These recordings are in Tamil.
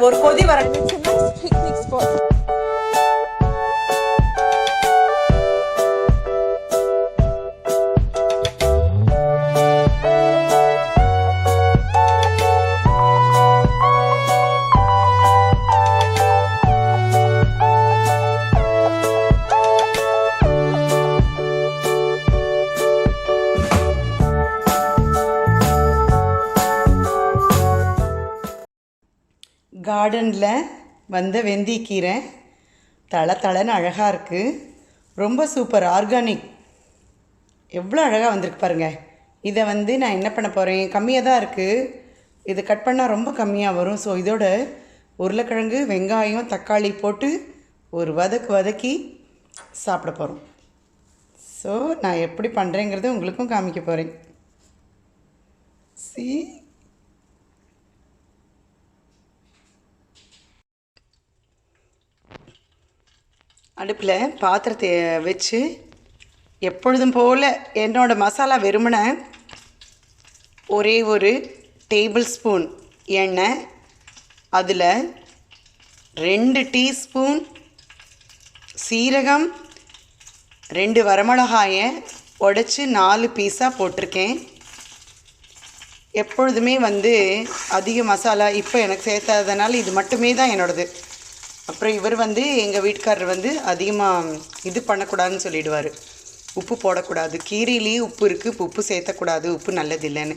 ஒரு கொதி வர. It's a nice picnic spot. கார்டனில் வந்த வெந்தயக்கீரை தளன்னு அழகாக இருக்குது. ரொம்ப சூப்பர், ஆர்கானிக். எவ்வளோ அழகாக வந்திருக்கு பாருங்கள். இதை நான் என்ன பண்ண போகிறேன், கம்மியாக தான் இருக்குது. இது கட் பண்ணால் ரொம்ப கம்மியாக வரும். ஸோ இதோட உருளைக்கிழங்கு, வெங்காயம், தக்காளி போட்டு ஒரு வதக்கி சாப்பிட போகிறோம். ஸோ நான் எப்படி பண்ணுறேங்கிறத உங்களுக்கும் காமிக்க போகிறேன். அடுப்பில் பாத்திரத்தை வச்சு எப்பொழுதும் போல் என்னோடய மசாலா வெறுமனை ஒரே ஒரு டேபிள் ஸ்பூன் எண்ணெய், அதில் 2 டீஸ்பூன் சீரகம், 2 வரமிளகாயை உடைச்சி 4 பீஸாக போட்டிருக்கேன். எப்பொழுதுமே அதிக மசாலா இப்போ எனக்கு சேர்த்ததுனால இது மட்டுமே தான் என்னோடது. அப்புறம் இவர் எங்கள் வீட்டுக்காரர் அதிகமாக இது பண்ணக்கூடாதுன்னு சொல்லிடுவார். உப்பு போடக்கூடாது, கீரையிலேயே உப்பு இருக்குது, இப்போ உப்பு சேர்த்தக்கூடாது, உப்பு நல்லது இல்லைன்னு.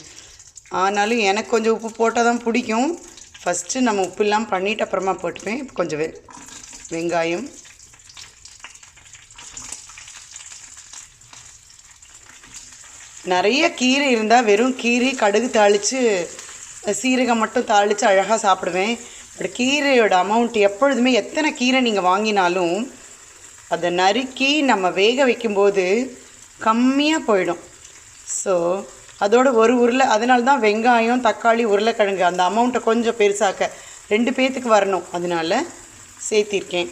ஆனாலும் எனக்கு கொஞ்சம் உப்பு போட்டால் தான் பிடிக்கும். ஃபஸ்ட்டு நம்ம உப்பு இல்லாமல் பண்ணிவிட்டு அப்புறமா போட்டுப்பேன். இப்போ கொஞ்சம் வெங்காயம், நிறைய கீரை இருந்தால் வெறும் கீரை கடுகு தாளித்து சீரகம் மட்டும் தாளித்து அழகாக சாப்பிடுவேன். பட் கீரையோட அமௌண்ட் எப்பொழுதுமே எத்தனை கீரை நீங்கள் வாங்கினாலும் அதை நறுக்கி நம்ம வேக வைக்கும்போது கம்மியாக போயிடும். ஸோ அதோட ஒரு அதனால தான் வெங்காயம், தக்காளி, உருளைக்கிழங்கு அந்த அமௌண்ட்டை கொஞ்சம் பெருசாக்க 2 பேர்த்துக்கு வரணும், அதனால் சேர்த்திருக்கேன்.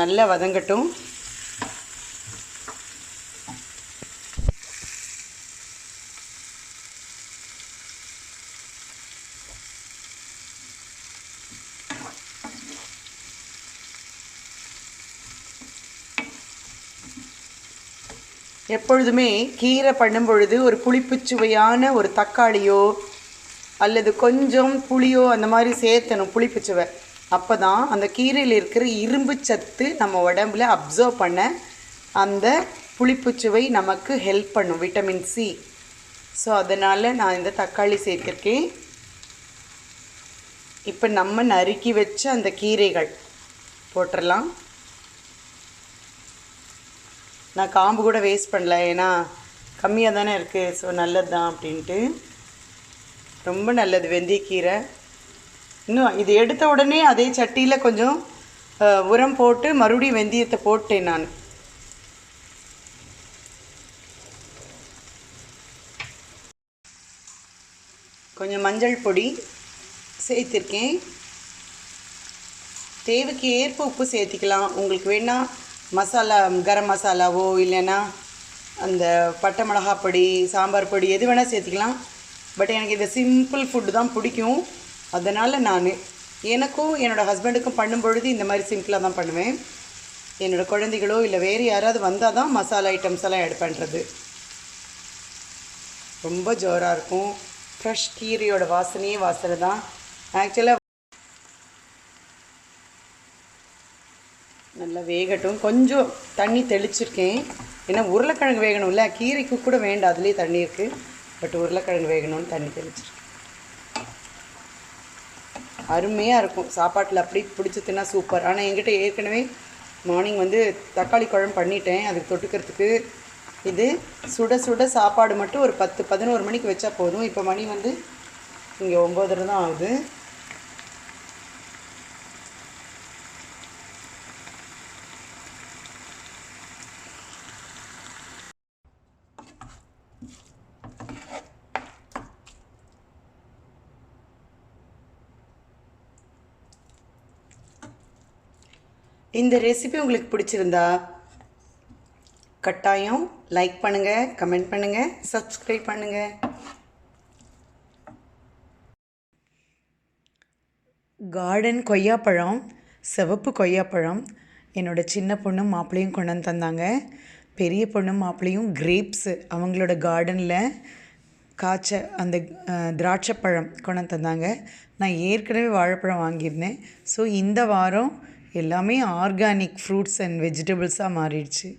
நல்லா வதங்கட்டும். எப்பொழுதுமே கீரை பண்ணும் பொழுது ஒரு புளிப்புச்சுவையான ஒரு தக்காளியோ அல்லது கொஞ்சம் புளியோ அந்த மாதிரி சேர்த்தணும், புளிப்புச்சுவை. அப்போ தான் அந்த கீரையில் இருக்கிற இரும்பு சத்து நம்ம உடம்புல அப்சர்வ் பண்ண அந்த புளிப்புச்சுவை நமக்கு ஹெல்ப் பண்ணும், விட்டமின் சி. ஸோ அதனால் நான் இந்த தக்காளி சேர்த்திருக்கேன். இப்போ நம்ம நறுக்கி வச்ச அந்த கீரைகள் போட்டுடலாம். நான் காம்பு கூட வேஸ்ட் பண்ணல, ஏன்னா கம்மியாக தானே இருக்குது. ஸோ நல்லது தான் அப்படின்ட்டு. ரொம்ப நல்லது வெந்தயக்கீரை. இன்னும் இது எடுத்த உடனே அதே சட்டியில் கொஞ்சம் உரம் போட்டு மறுபடியும் வெந்தயத்தை போட்டேன் நான். கொஞ்சம் மஞ்சள் பொடி சேர்த்திருக்கேன். தேவைக்கு ஏற்ப உப்பு சேர்த்திக்கலாம். உங்களுக்கு வேணால் மசாலா, கரம் மசாலாவோ இல்லைன்னா அந்த பட்டை மிளகா பொடி, சாம்பார் பொடி எது வேணால் சேர்த்திக்கலாம். பட் எனக்கு இந்த சிம்பிள் ஃபுட்டு தான் பிடிக்கும். அதனால் நான் எனக்கும் என்னோடய ஹஸ்பண்டுக்கும் பண்ணும்பொழுது இந்த மாதிரி சிம்பிளாக தான் பண்ணுவேன். என்னோடய குழந்தைகளோ இல்லை வேறு யாராவது வந்தால் தான் மசாலா ஐட்டம்ஸ் எல்லாம் ஆட் பண்ணுறது. ரொம்ப ஜோராக இருக்கும். ஃப்ரெஷ் கீரையோட வாசனை தான். ஆக்சுவலாக நல்லா வேகட்டும். கொஞ்சம் தண்ணி தெளிச்சிருக்கேன், ஏன்னா உருளைக்கிழங்கு வேகணும்ல. கீரைக்கு கூட வேண்டாம், அதுலேயே தண்ணி இருக்குது. பட் உருளைக்கிழங்கு வேகணும்னு தண்ணி தெளிச்சிருக்கேன். அருமையாக இருக்கும் சாப்பாட்டில், அப்படி பிடிச்சதுன்னா சூப்பர். ஆனால் என்கிட்ட ஏற்கனவே மார்னிங் தக்காளி குழம்பு பண்ணிட்டேன். அதுக்கு தொட்டுக்கிறதுக்கு இது சுட சுட சாப்பாடு மட்டும் ஒரு 10-11 மணிக்கு வச்சா போதும். இப்போ மணி இங்கே 9:30 தான் ஆகுது. இந்த ரெசிபி உங்களுக்கு பிடிச்சிருந்தா கட்டாயம் லைக் பண்ணுங்கள், கமெண்ட் பண்ணுங்கள், சப்ஸ்கிரைப் பண்ணுங்கள். கார்டன் கொய்யாப்பழம், சிவப்பு கொய்யாப்பழம் என்னோடய சின்ன பொண்ணும் மாப்பிள்ளையும் கொண்டு வந்து தந்தாங்க. பெரிய பொண்ணும் மாப்பிள்ளையும் கிரேப்ஸு அவங்களோட கார்டனில் காய்ச்ச அந்த திராட்சைப்பழம் கொண்டு வந்து தந்தாங்க. நான் ஏற்கனவே வாழைப்பழம் வாங்கியிருந்தேன். ஸோ இந்த வாரம் எல்லாமே ஆர்கானிக் ஃப்ரூட்ஸ் அண்ட் வெஜிடபிள்ஸாக மாறிடுச்சு.